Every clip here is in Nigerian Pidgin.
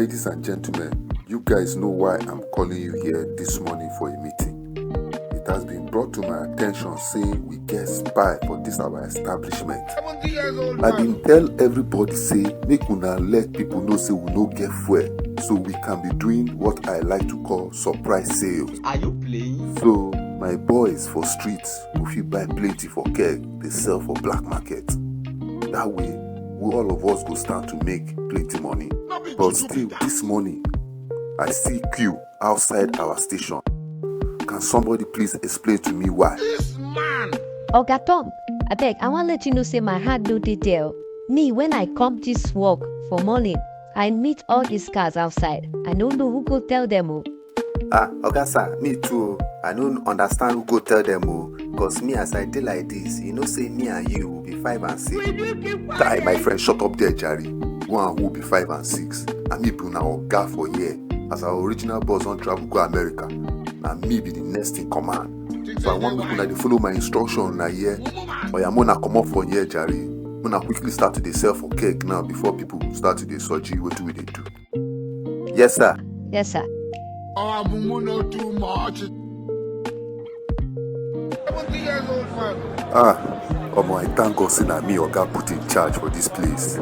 Ladies and gentlemen, you guys know why I'm calling you here this morning for a meeting. It has been brought to my attention say we get spy for this our establishment. I been tell everybody say make una let people know say we no get fuel, so we can be doing what I like to call surprise sales. Are you playing? So my boys for streets go fit buy plenty for keg, they sell for black market. That way, we all of us go start to make plenty money. But still, this morning, I see queue outside our station. Can somebody please explain to me why? This man! Oga Tom, abeg, I wan let you know say my heart no dey there. Me, when I come this work for morning, I meet all these cars outside. I no know who go tell them. Oga sir, me too. I don't understand who go tell them. Because me as I did like this, you know say me and you will be 5 and 6. Guy, my friend, shut up there, Jerry. One who will be 5 and 6. And me be now Oga for here. As our original boss on travel go America. And me be the next in command. So I want people to follow my instruction na here. Or ya mona come up for here, Jerry. Mona quickly start to dey sell for cake now before people start to dey surgery. What do we dey do? Yes sir. Yes, sir. Oh, I'm no too much. 70 years old man. I thank God say na me Oga put in charge for this place.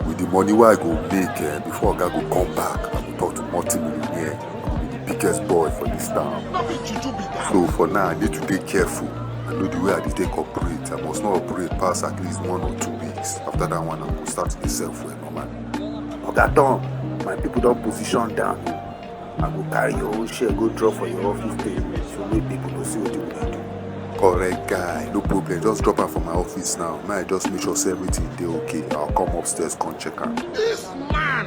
With the money where I go make before Oga go come back, I go talk to multi-millionaire. I go be the biggest boy for this town. So for now, I need to be careful. I know the way I dey take operate. I must not operate past at least 1 or 2 weeks. After that one, I go start to dey sell fuel normal. Oga Tom, my people don't position down. I go carry your own share, go draw for your office table. So make people know see what you will do. Correct guy, no problem. Just drop her from my office now. May I just make sure say everything dey okay. I'll come upstairs, come check her. This man!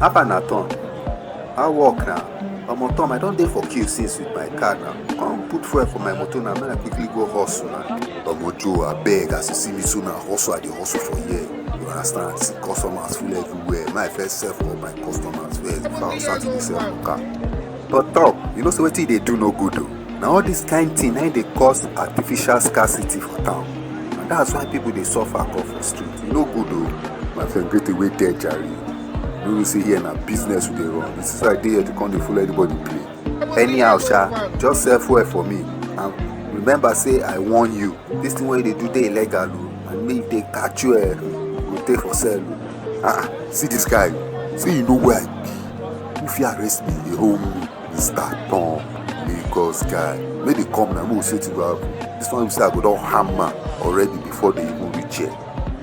How far na Tom? I walk now. Tom, I don't dey for queue since with my car now. Come put fuel for my motor now. May I quickly go hustle now. Joe, I beg as you see me soon, I dey hustle for here. You understand? See customers full everywhere. My first sell for my customers first before I start to sell for car. But Tom, you know so wetin they do no good though. Now all this kind thing now they cause artificial scarcity for town. And that's why people they suffer off the street. You know good though. My friend, get away there, Jerry. You know say here na business we dey run. This is why they here to come dey follow anybody play. Anyhow, Sha, just sell fuel for me. And remember say I warn you. This thing where they do they illegal and me if they catch you will take for sale. See this guy. See you know where I be. If you arrest me, they hold me. Mr. Tom, Lagos guy. May they come now, we say to you, this one you say I go down hammer already before they even reach here.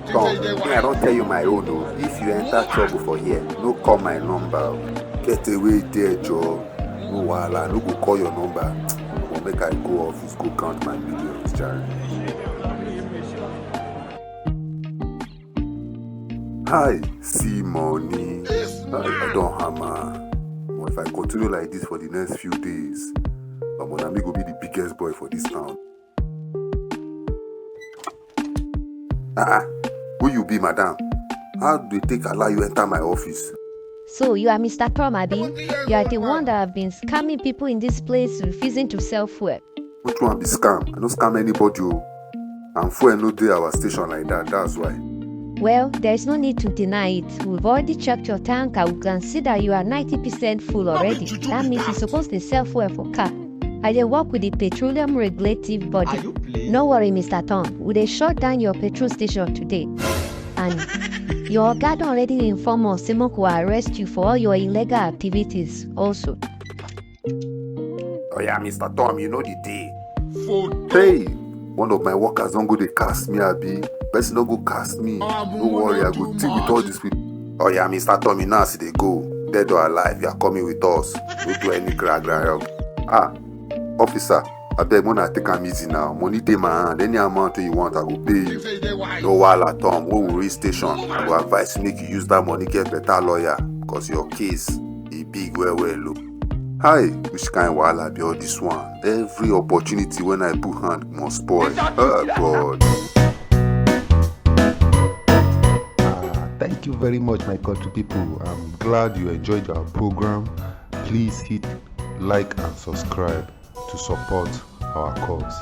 Tom, I don't tell you my own though. If you enter trouble for here, no call my number. Get away there, Joe. No wahala, no go call your number. But make I go office, go count my millions, Jerry. Hi, see money. I don't hammer. If I continue like this for the next few days, I'm gonna go be the biggest boy for this town. Who you be, madam? How do they take allow you enter my office? So you are Mr. Tom, Abi? You are the one that have been scamming people in this place, refusing to sell fuel. Which one be scam? I don't scam anybody. And fuel no dey our station like that. That's why. Well, there is no need to deny it. We've already checked your tank and we consider you are 90% full already. That means you're supposed to sell fuel for car. I dey work with the Petroleum Regulative Body. No worry, Mr. Tom. We dey shut down your petrol station today. And your guard already informed us Simok will arrest you for all your illegal activities also. Oh yeah, Mr. Tom, you know the day. Hey, one of my workers don't go they cast me, Abi. Person don't go cast me. Don't worry, I go deal with all these people. Oh yeah, Mr. Tom, you know see they go. Dead or alive, you are coming with us. Don't do any grag help. Officer, I beg when take am easy now. Money dey my hand. Any amount you want, I will pay you. No wahala, Tom. When we reach station, I go advise you make you use that money get better lawyer. Cause your case is big well. Look. Hi, which kind of wahala be all this one? Every opportunity when I put hand must spoil. Oh God. Thank you very much, my country people. I'm glad you enjoyed our program. Please hit like and subscribe to support our cause.